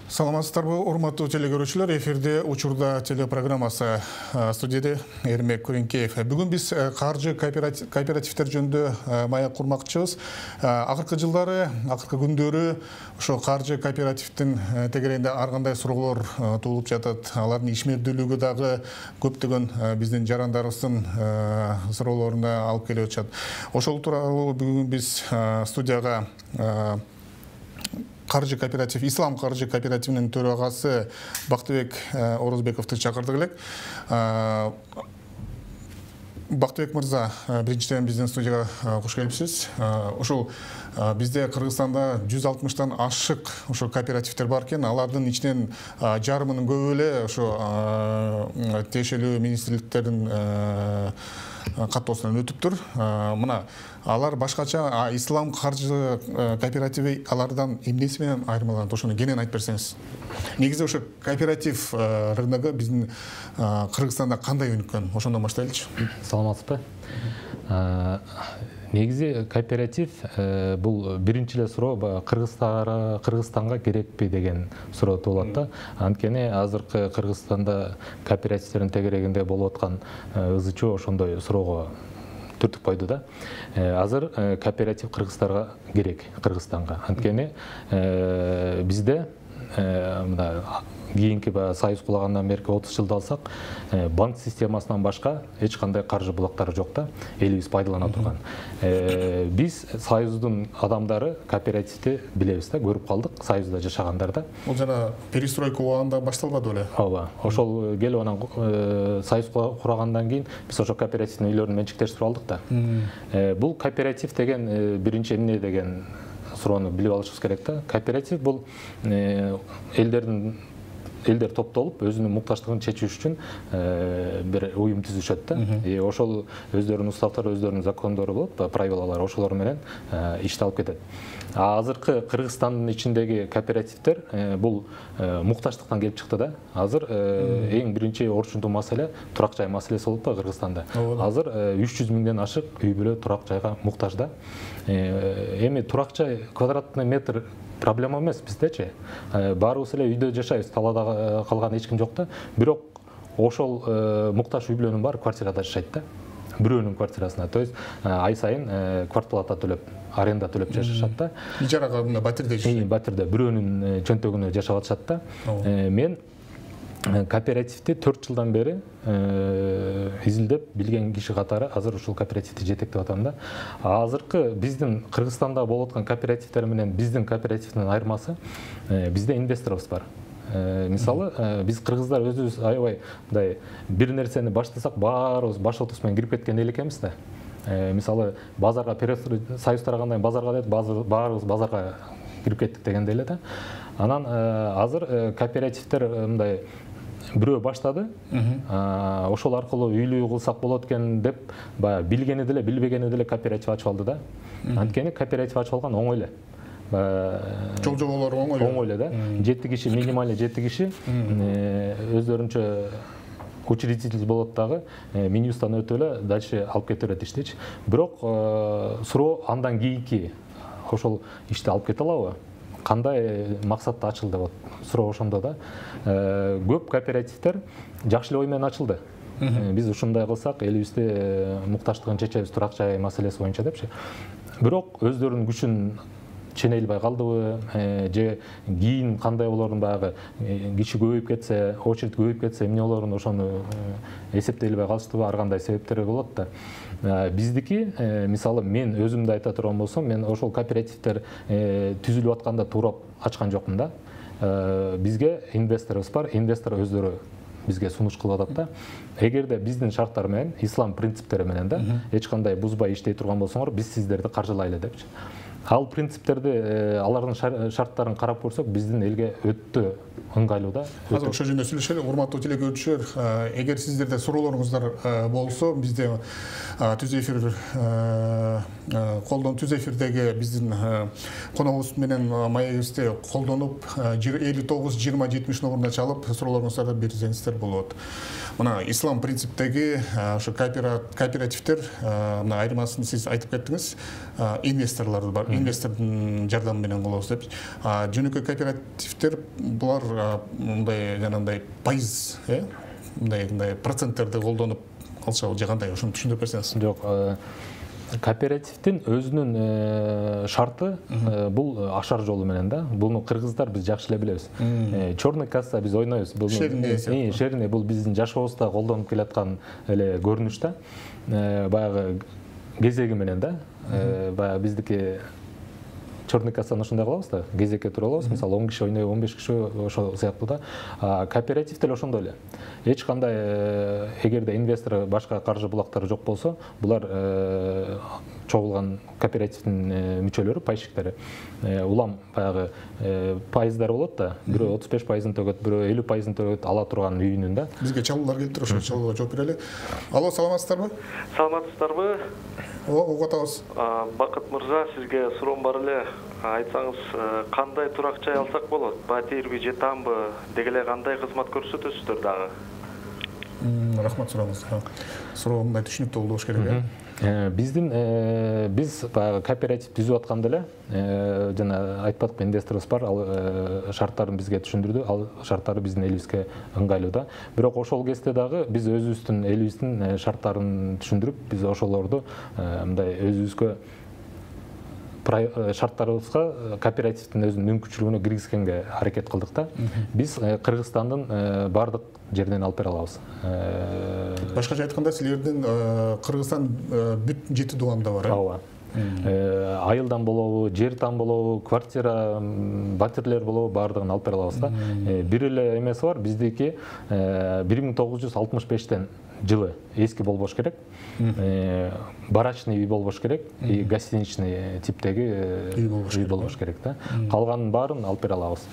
Саламатсыздарбы, урматтуу телекөрүүчүлөр, эфирде учурда телепрограммасы, студияда Эрмек Күренкеев. Бүгүн биз каржы кооперативдер жөнүндө маяк курмакчыбыз. Акыркы жылдары, акыркы күндөрү ошо каржы кооперативдин тегерегинде ар кандай суроолор туулуп жатат. Алардын ишмердүүлүгү дагы көптөгөн биздин жарандарыбыздын суроолоруна алып келип атышат. Ошол тууралуу бүгүн биз студияга Каржы кооператив, Ислам каржы кооперативинин төрагасы Бактыбек Орозбековду чакырдык элек. Бактыбек мырза, биринчиден биздин студияга кош келипсиз. Ошол бизде Кыргызстанда 160тан ашык ошо кооперативдер бар экен. Алардын ичинен жарымынын көбү эле ошо тиешелүү министрликтердин каттоосунан өтүптүр. Мына алар башкача Ислам каржы кооперативи алардан эмнеси менен айырмаланат? Ошону кенен айтып берсеңиз. Негизи ошо кооператив рыногу биздин Кыргызстанда кандай өнүккөн? Ошондон баштайлычы. Саламатсызбы? Негизи кооператив бул биринчи эле суроо Кыргызстанга керекпи деген суроо туулат да. Анткени азыркы Кыргызстанда кооперативдердин тегерегинде болуп аткан ызы чуу ошондой суроого түртүп койду да. Азыр кооператив Кыргызстанга керек, Кыргызстанга. Анткени бизде мына кийинки союз кулагандан берки 30 жылды алсак, банк системасынан башка эч кандай каржы булактары жок да, элибиз пайдалана турган. Биз союздун адамдары кооперативди билебиз да, көрүп калдык союзда жашагандарда. Бул жана перестройка убагында башталбады беле? Ооба. Ошол келип анан союз курагандан кийин биз ошо кооперативдин үйлөрүн менчиктештирип алдык да. Бул кооператив деген биринчи эмне деген суроону билип алышыбыз керек да. Кооператив бул элдер топтолуп өзүнүн муктаждыгын чечүү үчүн бир уюм түзүшөт да. Ошол өздөрүнүн уставтары, өздөрүнүн закондору болот, правилалар, ошолор менен ишти алып кетет. Азыркы Кыргызстандын ичиндеги кооперативдер бул муктаждыктан келип чыкты да. Азыр эң биринчи орчундуу маселе турак жай маселеси болуп да Кыргызстанда. Азыр 300 миңден ашык үй бүлө турак жайга муктаж да. Эми турак жай квадратный метр проблема эмес биздечи. Баарыбыз эле үйдө жашайбыз, талаада калган эч ким жок да. Бирок ошол муктаж үй бүлөнүн баары квартирада жашайт да. Бирөөнүн квартирасына, то есть ай сайын квартплата төлөп, аренда төлөп жашашат да. Ижарага мына батирде жашайт. Батирде бирөөнүн чөнтөгүнө жашап атышат да. Мен кооперативди 4 жылдан бери изилдеп билген киши катары азыр ушул кооперативди жетектеп атам да. Азыркы биздин Кыргызстанда болуп аткан кооперативдер менен биздин кооперативдин айырмасы, бизде инвесторубуз бар. Мисалы, биз кыргыздар өзүбүз аябай мындай бир нерсени баштасак баарыбыз баш отус менен кирип кеткен эл экенбиз да. Мисалы, базарга союз тарагандан базарга дейт, баарыбыз базарга кирип кеттик дегенде эле да. Анан азыр кооперативдер мындай бирөө баштады, ошол аркылуу үйлүү кылсак болот экен деп, баягы билгени деле, билбегени деле кооператив ачып алды да. Анткени кооператив ачып алган оңой эле. Жол-жоболор оңой эле да. 7 киши, минималь 7 киши өздөрүнчө учредитель болот дагы, минибустан өтүп эле дальше алып кете берет иштечи. Бирок суроо андан кийинки ошол ишти алып кете алабы? Кандай максатта ачылды деп суроо ошондо да. Көп кооперативдер жакшы эле ой менен ачылды. Биз ушундай кылсак элибизде муктаждыгын чечебиз турак жай маселеси боюнча депчи. Бирок өздөрүнүн күчүн ченей албай калдыбы, же кийин кандай болорун баягы киши көбөйүп кетсе, очередь көбөйүп кетсе, эмне болорун ошону эсептей албай калыштыбы, ар кандай себептери болот да. Биздики, мисалы, мен өзүмдү айта турган болсом, мен ошол кооперативдер түзүлүп атканда туурап ачкан жокмун да. Бизге инвесторубуз бар, инвестор өздөрү бизге сунуш кылып атат да. Эгерде биздин шарттар менен, ислам принциптери менен да, эч кандай бузбай иштей турган болсоңор, биз сиздерди каржылайлы депчи. Ал принциптерди, алардын шарттарын карап көрсөк, биздин элге өтө ыңгайлуу да. Азыр ошол жөнүндө сүйлөшөлү. Урматтуу телекөрүүчүлөр, эгер сиздерде суроолоруңуздар болсо, бизде түз эфирдеги биздин коногубуз менен маегибизде колдонуп 59-20-70 номуруна чалып суроолоруңуздарды берсеңиздер болот. Мына ислам принциптеги ошо кооперативдер, мына айырмасын сиз айтып кеттиңиз, инвесторлор бар. инвестордун жардамы менен кылабыз деп. Жөнөкөй кооперативдер булар мындай жанагындай пайыз, мындай проценттерди колдонуп алышабы же кандай, ошону түшүндүрүп берсеңиз. Жок, кооперативдин өзүнүн шарты бул ашар жолу менен да. Буну кыргыздар биз жакшы эле билебиз. Черный касса биз ойнойбуз. Бул шерне бул биздин жашообузда колдонуп келаткан эле көрүнүш да. Баягы кезеги менен да. Баягы биздики черный кассаны ушундай кылабыз да. Кезекке тура алабыз. Мисалы 10 киши ойнойт, 15 киши ошол сыяктуу да. Кооператив деле ошондой эле. Эч кандай эгерде инвестор башка каржы булактары жок болсо, булар чогулган кооперативдин мүчөлөрү, пайщиктери улам баягы пайыздар болот да. Бирөө 35% төгөт, бирөө 50% төгөт ала турган үйүнүн да. Бизге чалуулар келиптир, ошо чалууга жооп берели. Алло, саламатсыздарбы? Саламатсыздарбы? Угуп атабыз. Бакыт мырза, сизге суроом бар эле. Айтсаңыз, кандай турак жай алсак болот? Батирби, жетамбы, деги эле кандай кызмат көрсөтөсүздөр дагы? Рахмат сурооңузга. Суроо мындай түшүнүктүү болуш керек. Биз кооператив түзүп атканда эле жана айтпадыкпы, инвесторубуз бар, ал шарттарын бизге түшүндүрдү, ал шарттары биздин элибизге ыңгайлуу да. Бирок ошол кезде дагы биз өзүбүздүн элибиздин шарттарын түшүндүрүп, биз ошолорду мындай өзүбүзгө шарттарыбызга кооперативдин өзүнүн мүмкүнчүлүгүнө киргизгенге аракет кылдык да. Биз Кыргызстандын бардык жерден алып бере алабыз. Башкача айтканда, силердин Кыргызстан бүт 7 дубанда бар. Ооба. Айылдан болобу, жер там болобу, квартира, батирлер болобу, бардыгын алып бере алабыз да. Бир эле эмеси бар, биздики 1965-тен жылы эски болбош керек. Барачный үй болбош керек, и гостиничный типтеги үй болбош керек да. Калганын баарын алып бере алабыз.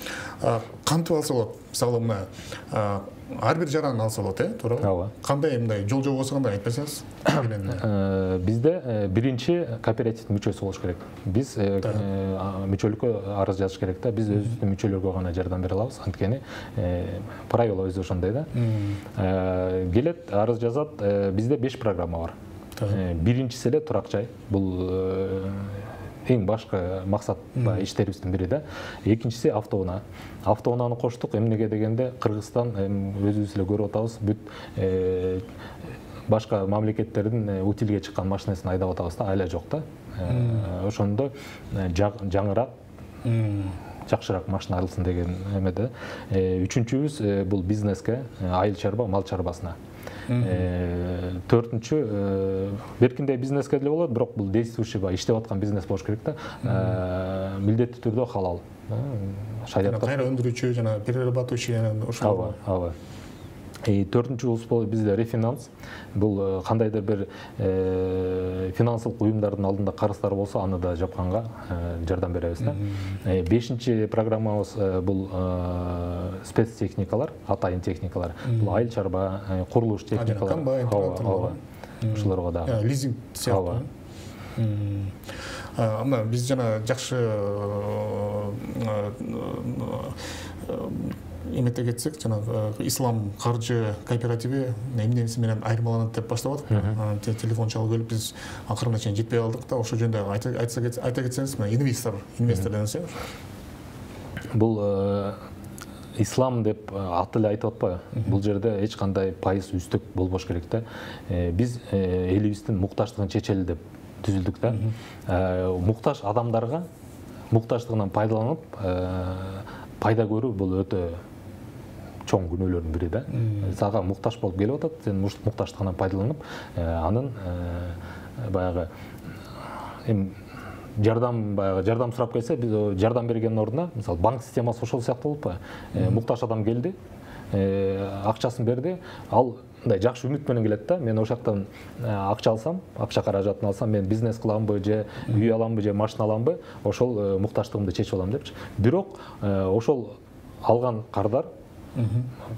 Кантип алса болот? Мисалы мына ар бир жаран алса болот, туурабы? Ооба. Кандай мындай жол жобосу кандай айтып берсеңиз? Бизде биринчи кооператив мүчөсү болуш керек. Биз мүчөлүккө арыз жазыш керек да. Биз өзүбүздүн мүчөлөргө гана жардам бере алабыз. Анткени правила өзү ошондой да. Келет, арыз жазат. Бизде 5 программа бар. Биринчиси эле турак жай. Бул эң башкы максат иштерибиздин бири да. Экинчиси автоунаа. Автоунааны коштук. Эмнеге дегенде Кыргызстан өзүбүз эле көрүп атабыз, бүт башка мамлекеттердин утилге чыккан машинесин айдап атабыз да, айла жок да. Ошондо жаңыраак, жакшыраак машина алсын деген эмеде. Үчүнчүбүз бул бизнеске, айыл чарба, мал чарбасына. Төртүнчү, беркинде бизнеске деле болот, бирок бул действующий иштеп аткан бизнес болуш керек да. Милдеттүү түрдө халал. Шариатка кайра өндүрүүчү жана перерабатывающий ошол. Ооба. Төртүнчү бизде рефинанс. Бул кандайдыр бир финансылык уюмдардын алдында карыздары болсо, аны да жапканга жардам беребиз да. Бешинчи программабыз бул спецтехникалар, атайын техникалар. Бул айыл чарба, курулуш техникалары. Ооба. Ошолорго да. Лизинг сыяктуу. Ама биз жана жакшы эмете кетсек, жанагы ислам каржы кооперативи эмнеси менен айырмаланат деп баштап атык. Телефон чалып келип, биз акырына чейин жетпей калдык да. Ошол жөнүндө айта кетсеңиз, инвестор десеңиз. Бул ислам деп аты эле айтып атпайбы? Бул жерде эч кандай пайыз үстүк болбош керек да. Биз элибиздин муктаждыгын чечели деп түзүлдүк да. Муктаж адамдарга муктаждыгынан пайдаланып пайда көрүү бул өтө чоң күнөөлөрдүн бири да. Сага муктаж болуп келип атат, сен муктаждыгынан пайдаланып, анын баягы жардам сурап келсе, биз жардам бергендин ордуна, мисалы банк системасы ошол сыяктуу болуппу? Муктаж адам келди, акчасын берди, ал мындай жакшы үмүт менен келет да. Мен ошол жактан акча алсам, акча каражатын алсам, мен бизнес кыламбы, же үй аламбы, же машина аламбы, ошол муктаждыгымды чечип алам депчи. Бирок ошол алган кардар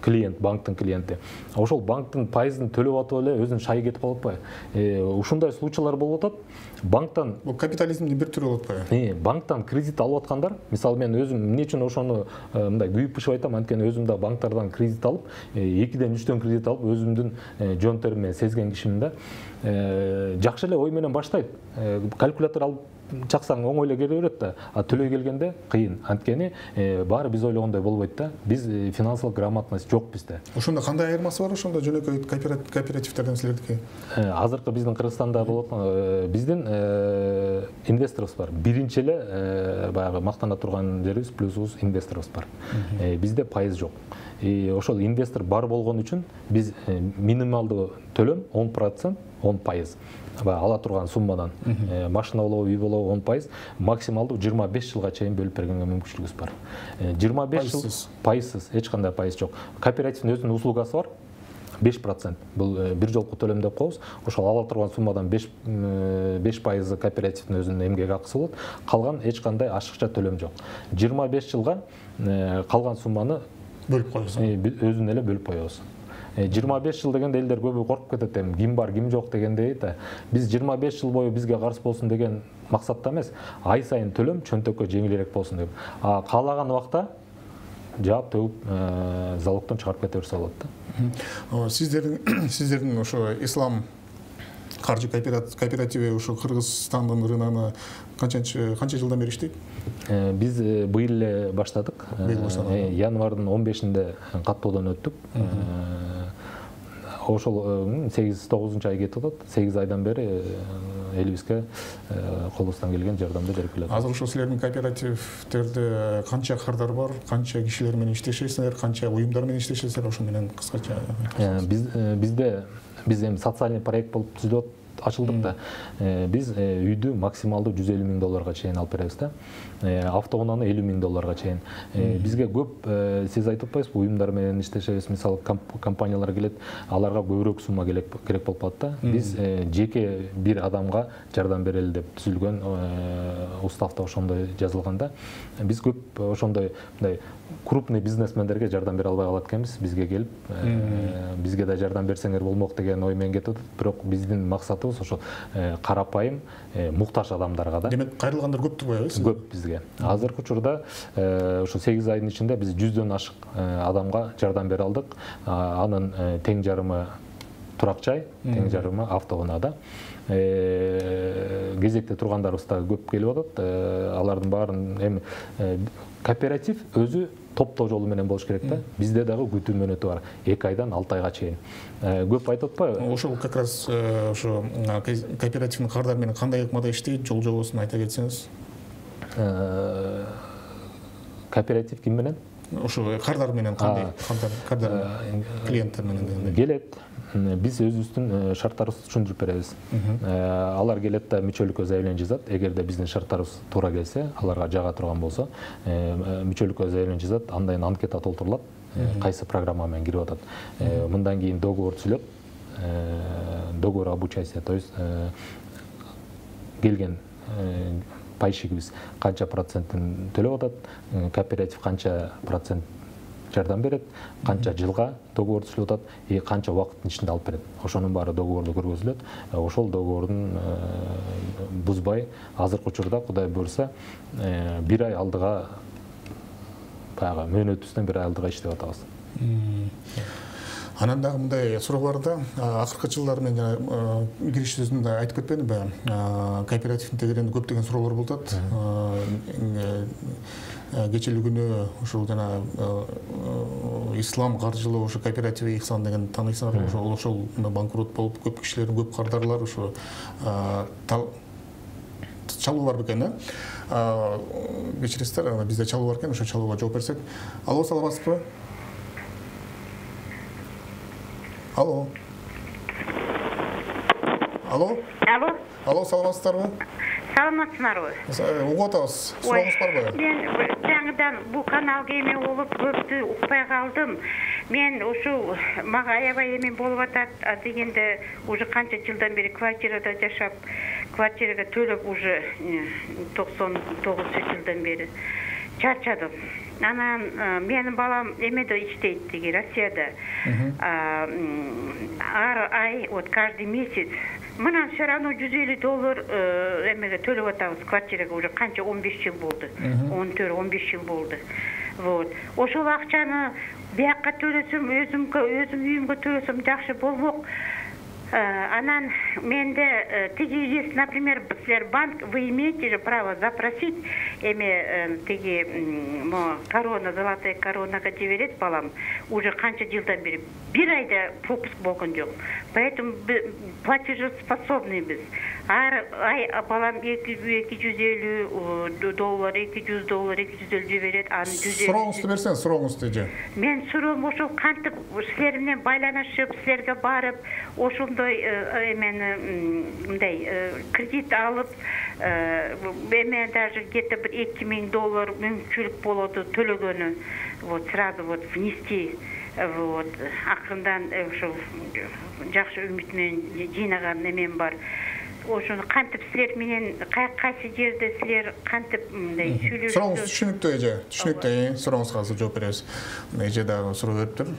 клиент, банктын клиенти. Ошол банктын пайызын төлөп атып эле өзүнүн шайы кетип калып атпайбы? Ушундай случайлар болуп атат. Банктан бул капитализмдин бир түрү болуп атпайбы? Банктан кредит алып аткандар, мисалы мен өзүм эмне үчүн ошону мындай күйүп-пышып айтам, анткени өзүм да банктардан кредит алып, 2-ден 3-төн кредит алып, өзүмдүн жөнтөрүм менен сезген кишимин да. жакшы эле ой менен баштайт. Калькулятор алып чаксаң оңой эле келе берет да, а төлөй келгенде кыйын. Анткени баары биз ойлогондой болбойт да. Биз финансылык грамотность жок бизде. Ошондо кандай айырмасы бар ошондо жөнөкөй кооперативтерден силердики? Азыркы биздин Кыргызстанда болот, биздин инвесторубуз бар. Биринчи эле баягы мактана турган жерибиз плюсубуз инвесторубуз бар. Бизде пайыз жок. Ошол инвестор бар болгон үчүн биз минималдуу төлөм 10%, 10%. Ала турган суммадан машина болобу, үй болобу 10%, максималдуу 25 жылга чейин бөлүп бергенге мүмкүнчүлүгүбүз бар. 25 жыл пайызсыз, эч кандай пайыз жок. Кооперативдин өзүнүн услугасы бар. 5%. Бул бир жолку төлөм деп коебуз. Ошол ала турган суммадан 5% кооперативдин өзүнүн эмгек акысы болот. Калган эч кандай ашыкча төлөм жок. 25 жылга калган сумманы бөлүп коебуз. Өзүн эле бөлүп коебуз. 25 жыл дегенде элдер көбү коркуп кетет, ким бар, ким жок дегендей да. Биз 25 жыл бою бизге карыз болсун деген максатта эмес, ай сайын төлөм чөнтөккө жеңилирээк болсун деп. Каалаган убакта жаап төгүп залогдон чыгарып кете берсе болот да. Сиздердин ошо ислам каржы кооперативи ошо Кыргызстандын рыногуна канча жылдан бери иштейт? Биз быйыл эле баштадык. Январдын 15-инде каттоодон өттүк. Ошол 8-9 ай кетип атат. 8 айдан бери элибизге колубуздан келген жардамды берип келет. Азыр ошо силердин кооперативтерде канча кардар бар, канча кишилер менен иштешесиздер, канча уюмдар менен иштешесиздер, ошо менен кыскача. Биз эми социальный проект болуп түзүлүп ачылдык да. Биз үйдү максималдуу $150,000 чейин алып беребиз да. Автоунааны $50,000 чейин. Бизге көп сиз айтып атпайсызбы, уюмдар менен иштешебиз, мисалы компаниялар келет, аларга көбүрөөк сумма керек болуп калат да. Биз жеке бир адамга жардам берели деп түзүлгөн уставда ошондой жазылган да. Биз көп ошондой мындай крупный бизнесмендерге жардам бере албай калат экенбиз. Бизге келип, бизге да жардам берсеңер болмок деген ой менен кетип атат. Бирок биздин максатыбыз ошо карапайым, муктаж адамдарга да. Демек, кайрылгандар көп турбайбы? Көп бизге. Азыркы учурда ошо 8 айдын ичинде биз 100дөн ашык адамга жардам бере алдык. Анын тең жарымы турак жай, тең жарымы автоунаада. Кезекте тургандарыбыз да көп келип атат. Алардын баарын эми кооператив өзү топтоо жолу менен болуш керек да. Бизде дагы күтүү мөөнөтү бар. 2 айдан 6 айга чейин. Көп айтып атпайбы? Ошол как раз ошо кооперативдин кардары менен кандай ыкмада иштейт, жол-жобосун айта кетсеңиз. Кооператив ким менен? Ошо кардар менен кандай? Кардар клиенттер менен келет. Биз өзүбүздүн шарттарыбызды түшүндүрүп беребиз. Алар келет да мүчөлүккө заявление жазат. Эгерде биздин шарттарыбыз туура келсе, аларга жага турган болсо, мүчөлүккө заявление жазат, андан анкета толтурулат, кайсы программа менен кирип атат. Мындан кийин договор түзүлөт. Договор обучайся, то есть келген пайщигибиз канча процентин төлөп атат, кооператив канча процент жардам берет, канча жылга договор түзүлүп атат, канча убакыттын ичинде алып берет. Ошонун баары договордо көргөзүлөт. Ошол договордун бузбай, азыркы учурда Кудай буйрса, 1 ай алдыга баягы мөөнөтүбүздөн 1 ай алдыга иштеп атабыз. Анан дагы мындай суроо бар да, акыркы жылдары мен кириш сөзүндө айтып кетпедимби? Кооперативдин тегерегинде көптөгөн суроолор болуп атат. Кечели күнү ушул жана ислам каржылоо ошо кооперативи Ихсан деген тааныйсыңар, ошол банкрот болуп көп кишилердин көп кардарлар ошо чалуу бар бекен да. Кечиресиздер, бизде чалуу бар экен, ошо чалууга жооп берсек. Алло, саламатсызбы? Алло. Алло. Алло. Алло, саламатсыздарбы? Саламатсыздарбы? Угуп атабыз. Сурооңуз барбы? Мен жаңыдан бул каналга эме болуп көптү укпай калдым. Мен ушу мага аябай эме болуп атат дегенде уже канча жылдан бери квартирада жашап, квартирага төлөп уже 99 жылдан бери чарчадым. Анан менин балам эмеде иштейт деги Россияда. Ар ай, вот каждый месяц мына все равно $150 эмеге төлөп атабыз квартирага уже канча 15 жыл болду. 14-15 жыл болду. Вот. Ошол акчаны биякка төлөсөм, өзүм үйүмгө төлөсөм жакшы болмок. Анан менде тиги, например, силер банк, вы имеете же право запросить теги корона, золотая коронага жиберет балам уже канча жылдан бери бир айда пропуск болгон жок. Поэтому платежеспособный биз. Ар ай балам $250, $200, $250 жиберет, аны 150. Сурооңузду берсеңиз, сурооңузду же. Мен суроом ошол кантип силер менен байланышып, силерге барып, ошондой кредит алып, мен даже где-то $2000 мүмкүнчүлүк болот төлөгөнү, вот сразу вот внести, вот акырындан ошо жакшы үмүт менен жыйнаган немем бар. Ошону кантип силер менен кайсы жерде силер кантип мындай сүйлөшүп. Сурооңуз түшүнүктүү эже, түшүнүктүү. Сурооңузга азыр жооп беребиз. Эже дагы суроо бериптир.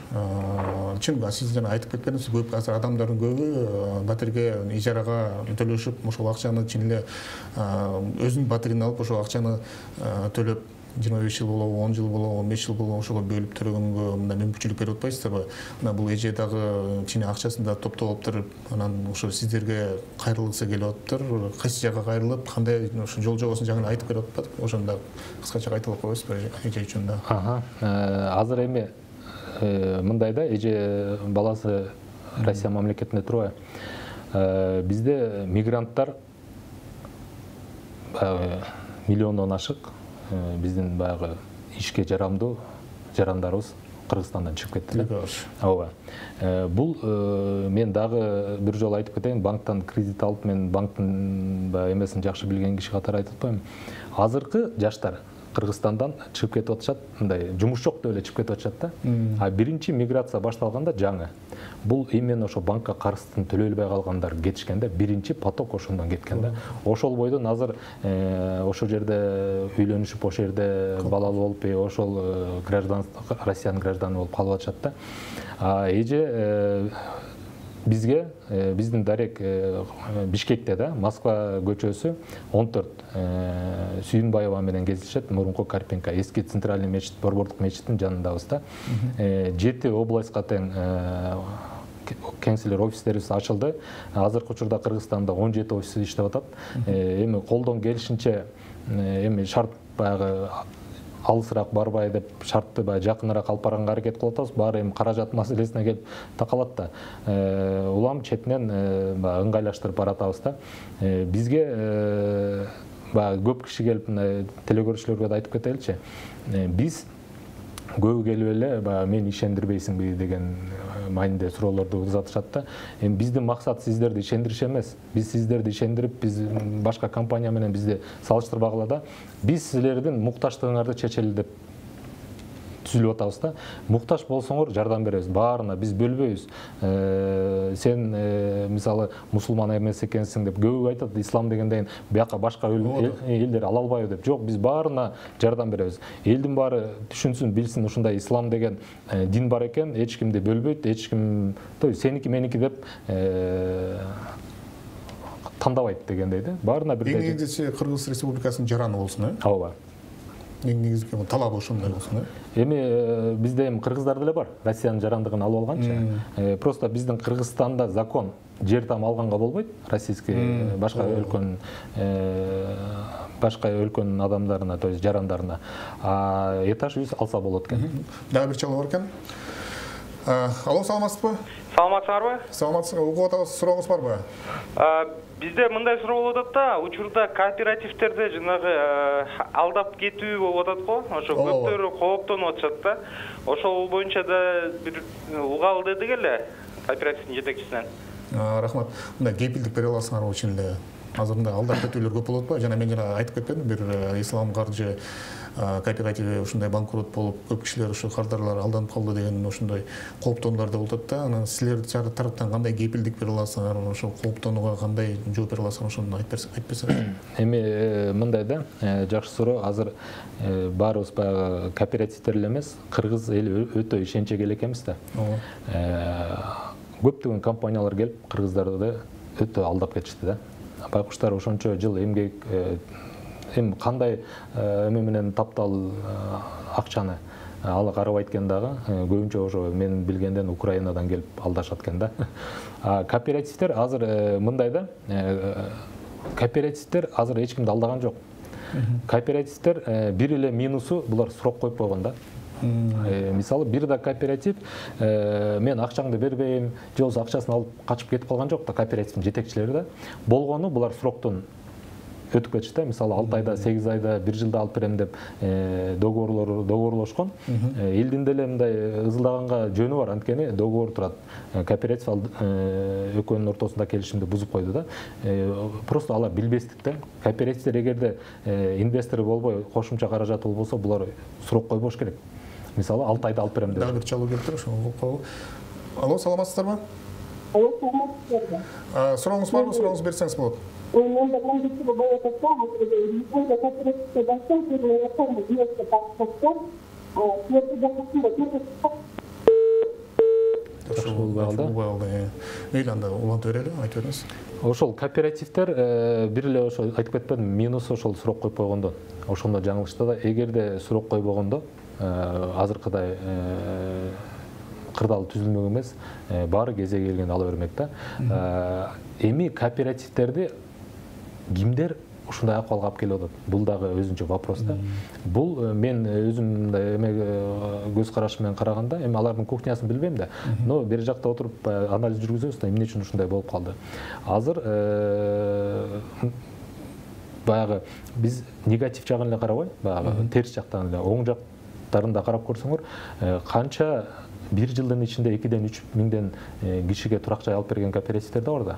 Чын сиз жана айтып кеткениңиз, көп азыр адамдардын көбү батирге ижарага төлөшүп, ошол акчаны чын эле өзүнүн батирин алып, ошол акчаны төлөп 25 жыл болобу, 10 жыл болобу, 15 жыл болобу ошого бөлүп төлөгөнгө мындай мүмкүнчүлүк берип атпайсыздарбы? Мына бул эже дагы чын акчасын да топтоп алыптыр. Анан ошо сиздерге кайрылгысы келип атыптыр. Кайсы жакка кайрылып, кандай ошо жол жобосун жаңы айтып берип атпадык. Ошону да кыскача айтып коесузбу эже үчүн да? Азыр эми мындай да, эже баласы Россия мамлекетинде турбайбы? Бизде мигранттар миллиондон ашык. Биздин баягы ишке жарамдуу жарандарыбыз Кыргызстандан чыгып кетти. Ооба. Бул мен дагы бир жолу айтып кетейин, банктан кредит алып, мен банктын эмесин жакшы билген киши катары айтып атпаймынбы. Азыркы жаштар Кыргызстандан чыгып кетип атышат, мындай жумуш жок деп эле чыгып кетип атышат да. А биринчи миграция башталганда жаңы. Бул именно ошо банкка карыздын төлөбөй калгандар кетишкенде, биринчи поток ошондон кеткен да. Ошол бойдон азыр ошол жерде үйлөнүшүп, ошол жерде балалуу болуп, ошол Россиянын гражданы болуп калып атышат да. Эже бизге, биздин дарек Бишкекте да, Москва көчөсү 14 Сүйүнбаева менен кездешет, мурунку Карпенко, эски центральный мечит, Борбордук мечиттин жанындабыз да. 7 областка тең кеңселер офистерибиз ачылды. Азыркы учурда Кыргызстанда 17 офис иштеп атат. Эми колдон келишинче эми шарт баягы алысыраак барбай деп шартты жакыныраак алып барганга аракет кылып атабыз. Баары эми каражат маселесине келип такалат да. Улам четинен ыңгайлаштырып баратабыз да. Бизге көп киши келип телекөрүүчүлөргө да айтып кетеличи. Биз көбү келип эле мени ишендирбейсиңби деген майнде суроолорду узатышат да. Эми биздин максат сиздерди ишендириш эмес. Биз сиздерди ишендирип, биз башка компания менен бизди салыштырбагыла да. Биз силердин муктаждыгыңарды чечели деп түзүлүп атабыз да. Муктаж болсоңор жардам беребиз. Баарына биз бөлбөйбүз. Сен мисалы мусулман эмес экенсиң деп көбү айтат, ислам дегенден бияка башка элдер ала албайбы деп. Жок, биз баарына жардам беребиз. Элдин баары түшүнсүн, билсин, ушундай ислам деген дин бар экен, эч кимди бөлбөйт, эч ким сеники меники деп тандабайт дегендей да. Баарына бирдей. Эң негизгиси Кыргыз Республикасынын жараны болсун, Ооба. Эң негизги талабы ошондой болсун. Эми бизде эми кыргыздар деле бар. Россиянын жарандыгын алып алганчы. Просто биздин Кыргызстанда закон жер там алганга болбойт. Российский башка өлкөнүн адамдарына, то есть жарандарына. Этаж үй алса болот экен. Дагы бир чалуу бар экен. Алло, саламатсызбы? Саламатсыздарбы? Саламатсыз. Угуп атабыз, сурооңуз барбы? Бизде мындай суроо болуп атат да, учурда кооперативтерде жанагы алдап кетүү болуп атат го. Ошо көптөрү кооптонуп атышат да. Ошол боюнча да бир угалы дедик эле кооперативдин жетекчисинен. Рахмат. Мындай кепилдик бере аласыңарбы үчүн эле? Азыр мындай алдап кетүүлөр көп болот атпайбы? Жана мен жана айтып кеткенмин, бир ислам каржы кооперативи ушундай банкрот болуп, көп кишилер ушу кардарлар алданып калды деген ушундай кооптонуулар да болуп атат да. Анан силер тараптан кандай кепилдик бере аласыңар, ошол кооптонууга кандай жооп бере аласыңар, ошону айтып берсеңиз. Эми мындай да, жакшы суроо. Азыр баарыбыз баягы кооперативдер эле эмес, кыргыз эли өтө ишенчек эле экенбиз да. Көптөгөн компаниялар келип кыргыздарды өтө алдап кетишти да. Байкуштар ошончо жыл эмгек кандай эме менен таптал акчаны алы карабайт экен дагы, көбүнчө ошо мен билгенден Украинадан келип алдашат экен да. Кооперативдер азыр мындай да, кооперативдер азыр эч кимди алдаган жок. Кооперативдер бир эле минусу булар сурок коюп койгон да. Мисалы бир да кооператив мен акчаңды бербейм, же болбосо акчасын алып качып кетип калган жок да, кооперативдин жетекчилери да. Болгону булар суроктон өтүп кетишти. Мисалы 6 айда, 8 айда, 1 жылда алып берем деп договорлошкон. Элдин деле мындай ызылдаганга жөнү бар, анткени договор турат. Кооператив экөөнүн ортосунда келишимди бузуп койду да. Просто алар билбестик да. Кооперативдер эгерде инвестор болбой, кошумча каражаты болбосо, булар сурок койбош керек. Мисалы 6 айда алып берем деп. Дагы бир чалуу келиптир, ошону угуп. Алло, саламатсыздарбы? Алло, саламатсыздарбы? Сурооңуз барбы? Сурооңузду берсеңиз болот. Мен да мындайча болот атсам, бизде кооперативде башкан кооперативде бирөкө тапсырсам, кооперативде Ошол болбой. Мейли анда улантып берели, айтып бериңиз. Ошол кооперативдер бир эле ошо айтып кетпедим, минус ошол сурок коюп койгондо. Ошондо жаңылышты да, эгерде сурок койбогондо, азыркыдай кырдаал түзүлмөк эмес, баары кезеги келгенде ала бермек да. Эми кооперативдерди кимдер ушундай акыбалга алып келип атат? Бул дагы өзүнчө вопрос да. Бул мен өзүм эме көз карашым менен караганда, эми алардын кухнясын билбейм да. Но бери жакта отуруп анализ жүргүзөбүз да, эмне үчүн ушундай болуп калды. Азыр баягы биз негатив жагын эле карабай, баягы терс жактан эле, оң жактарын да карап көрсөңөр, канча бир жылдын ичинде 2-3 миңден кишиге турак жай алып берген кооперативдер да бар да.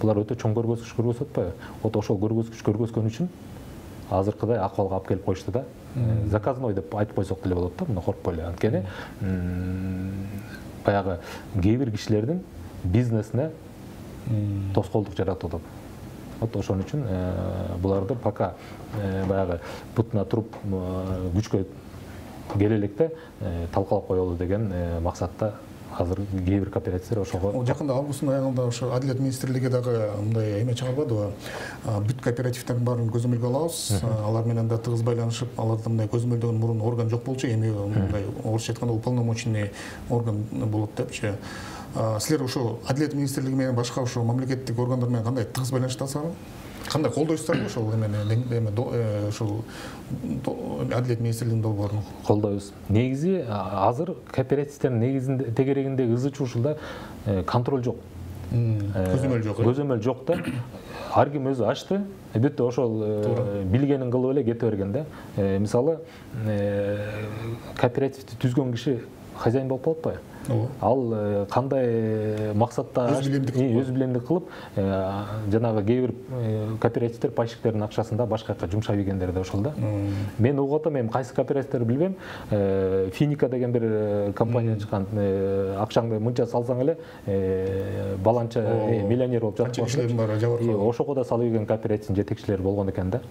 Булар өтө чоң көргөзгүч көргөзүп атпайбы? Вот ошол көргөзгүч көргөзгөн үчүн азыркыдай акыбалга алып келип коюшту да. Заказной деп айтып койсок деле болот да, мына коркпой эле. Анткени баягы кээ бир кишилердин бизнесине тоскоолдук жаратып атат. Вот ошон үчүн буларды пока баягы бутуна туруп күчкө келе электе талкалап коелу деген максатта азыр кээ бир кооперативдер ошого. Жакында августтун аягында ошо Адилет министрлиги дагы мындай эме чыгарбадыбы? Бүт кооперативдердин баарын көзөмөлгө алабыз. Алар менен да тыгыз байланышып, аларда мындай көзөмөлдөгөн мурун орган жок болчу, эми мындай орусча айтканда уполномоченный орган болот депчи. Силер ошо Адилет министрлиги менен башка ошо мамлекеттик органдар менен кандай тыгыз байланыштасызбы? Кандай колдойсуздарбы ошол эмени ошол Адилет министрлигинин долбоорун? Колдойбуз. Негизи азыр кооперативдердин негизинде тегерегиндеги ызы чуушулда контроль жок. Көзөмөл жок. Көзөмөл жок да. Ар ким өзү ачты, бүттү ошол билгенин кылып эле кете берген да. Мисалы кооперативди түзгөн киши хозяин болуп калат атпайбы? Ал кандай максатта өз билемдик кылып, жанагы кээ бир кооперативдер пайщиктердин акчасында башка жака жумшай бергендер да ошол да. Мен угуп атам, эми кайсы кооперативдерди билбейм. Финика деген бир компания чыккан, акчаңды мынча салсаң эле баланча миллионер болуп жатат. Ошого да салып келген кооперативдин жетекчилери болгон экен да.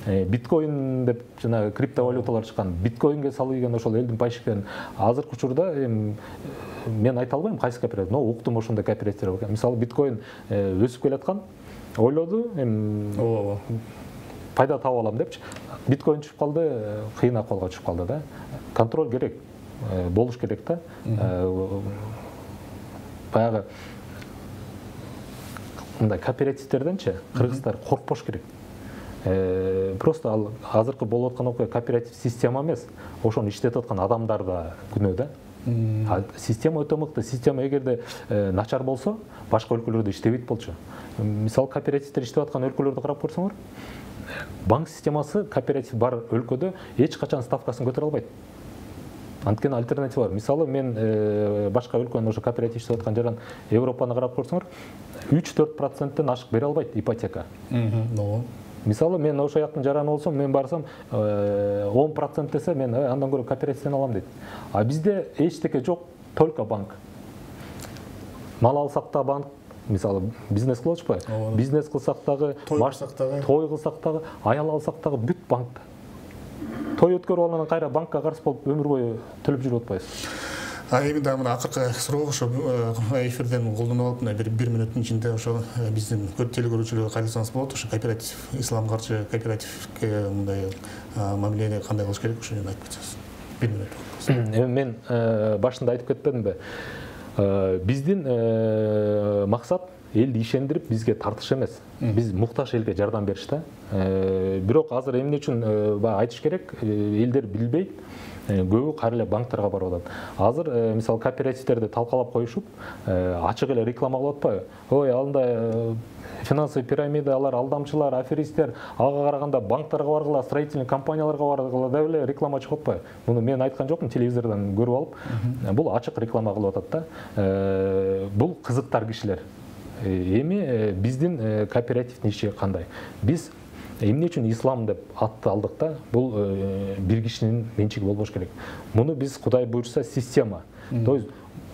Биткоин деп жана криптовалюталар чыккан. Биткоинге салып келген ошол элдин пайщиктерин азыркы учурда мен айта албайм кайсы кооператив, но уктум ошондой кооперативдер бар. Мисалы биткоин өсүп келаткан, ойлоду, эми пайда таап алам депчи. Биткоин түшүп калды, кыйын акыбалга түшүп калды да. Контроль керек, болуш керек да. Баягы мындай кооперативдерденчи кыргыздар коркпош керек. Просто ал азыркы болуп аткан окуя кооператив система эмес, ошону иштетип аткан адамдар да күнөө да. Система өтө мыкты. Система эгерде начар болсо, башка өлкөлөрдө иштебейт болчу. Мисалы кооперативдер иштеп аткан өлкөлөрдү карап көрсөңөр, банк системасы кооператив бар өлкөдө эч качан ставкасын көтөрө албайт. Анткени альтернатива бар. Мисалы мен башка өлкөнүн ошо кооператив иштеп аткан жаран Европаны карап көрсөңөр, 3-4%тен ашык бере албайт ипотека. Мисалы мен ошо жактын жараны болсом, мен барсам 10% десе, мен андан көрө кооперативден алам дейт. А бизде эчтеке жок, только банк. Мал алсак да банк, мисалы бизнес кылып атпайбы? Бизнес кылсак дагы, той кылсак дагы, аял алсак дагы бүт банкта. Той өткөрүп алгандан кайра банкка карыз болуп өмүр бою төлөп жүрүп атпайбыз. Эми дагы мына акыркы суроо ошо эфирден колдонуп алып, мына бир мүнөттүн ичинде ошо биздин телекөрүүчүлөргө кайрылсаңыз болот. Ошо кооператив, ислам каршы кооперативге мындай мамилени кандай кылыш керек, ошо айтып кетсеңиз. Мен башында айтып кетпедим бе? Биздин максат элди ишендирип бизге тартыш эмес. Биз муктаж элге жардам бериш да. Бирок азыр эмне үчүн айтыш керек, элдер билбейт. Көбү кайра эле банктарга барып атат. Азыр мисалы кооперативтерди талкалап коюшуп, ачык эле реклама кылып атпайбы? Ой, андай финансовый пирамидалар, алдамчылар, аферисттер, ага караганда банктарга баргыла, строительный компанияларга баргыла деп эле реклама чыгып атпайбы? Муну мен айткан жокмун, телевизордон көрүп алып. Бул ачык реклама кылып атат да. Бул кызыктар кишилер. Эми биздин кооперативдин иши кандай? Биз эмне үчүн ислам деп атты алдык да? Бул бир кишинин менчиги болбош керек. Муну биз Кудай буйрса система. То есть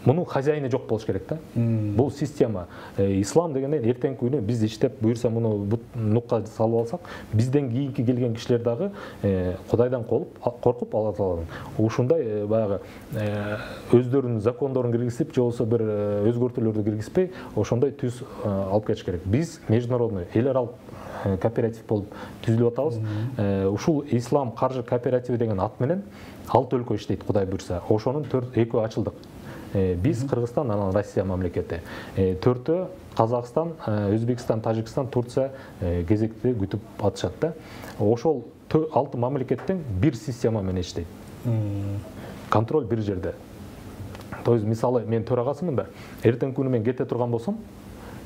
мунун хозяйны жок болуш керек да. Бул система. Ислам дегенден эртеңки күнү биз иштеп буйрса муну нукка салып алсак, бизден кийинки келген кишилер дагы Кудайдан коркуп ала салат. Ушундай баягы өздөрүнүн закондорун киргизип, же болбосо бир өзгөртүүлөрдү киргизбей, ошондой түз алып кетиш керек. Биз международный эл аралык кооператив болуп түзүлүп атабыз. Ушул ислам каржы кооперативи деген ат менен 6 өлкө иштейт, Кудай буйрса. Ошонун 4-2 ачылдык. Биз Кыргызстан, анан Россия мамлекети. 4-өө Казакстан, Өзбекстан, Тажикстан, Турция кезекти күтүп атышат да. Ошол 6 мамлекеттен бир система менен иштейт. Контроль бир жерде. То есть мисалы мен төрагасымын да. Эртеңки күнү мен кете турган болсом,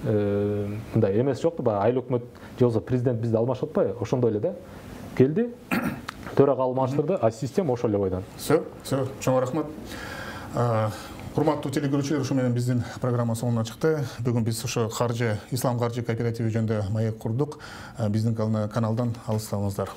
мындай эмес жок да, айыл өкмөт же болбосо президент бизди алмашып атпайбы? Ошондой эле да. Келди, төрага алмаштырды, а система ошол эле бойдон. Все, чоң рахмат. Урматтуу телекөрүүчүлөр, ушу менен биздин программа соңуна чыкты. Бүгүн биз ушу ислам каржы кооперативи жөнүндө маек курдук. Биздин каналдан алыстабыңыздар.